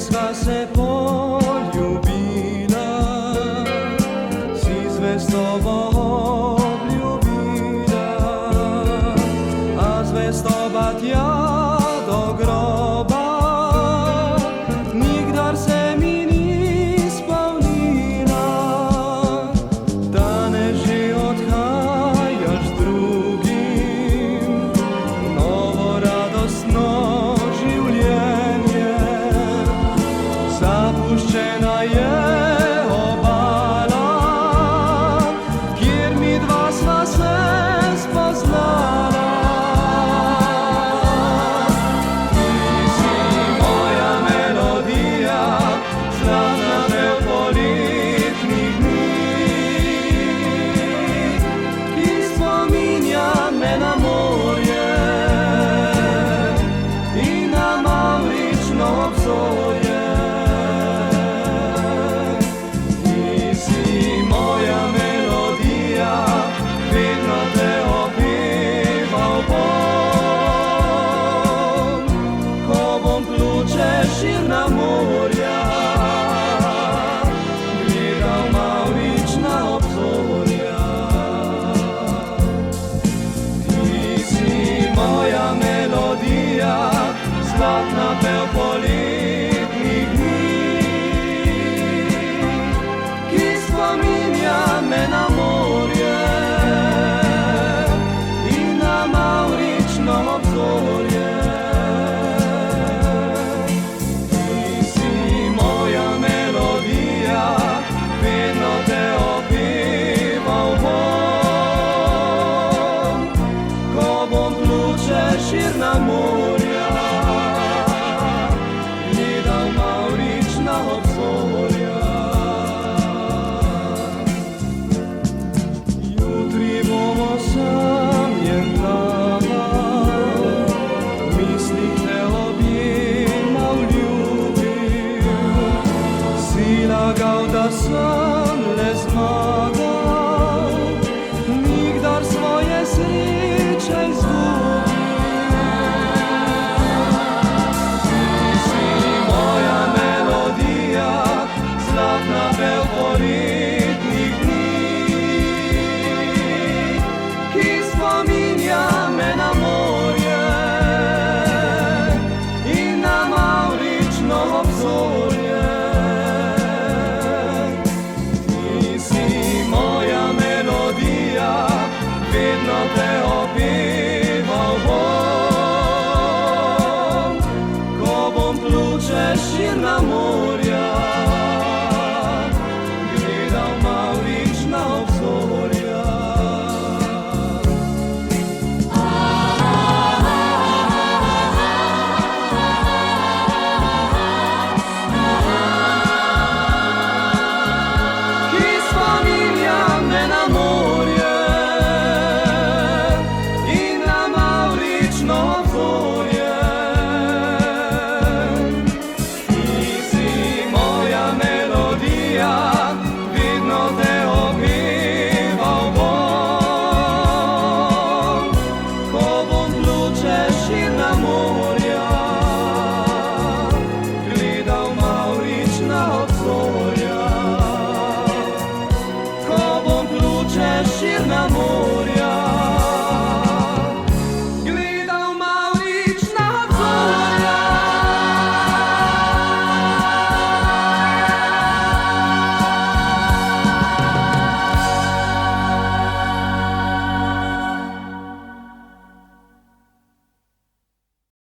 sva se poljubila, si zvestobo obljubila, a zvestoba tja do groba nikdar se mi ni spomnila, da ne že odhajaš drugim novo radosno življenje. Zapuščena je obala, kjer mi dva sva se spoznala. Ti si moja melodija, zlatna del poletnih dni, ki spominja me na morje in na mavrično obzorje. Širna morja, gledal mavrična obzorja. Ti si moja melodija, zlatna pel poletnih dni, ki spominja me na morje in na mavrično obzorje. Širna morja, gledal mavrična obzorja. Jutri bom osamljen tama, v mislih te objemal, ljubil, si lagal, da sem le zmagal, nikdar svoje sreče izgubil. Poletnih dni, ki spominja me na morje in na mavrično obzorje. Ti si moja melodija, vedno te opet.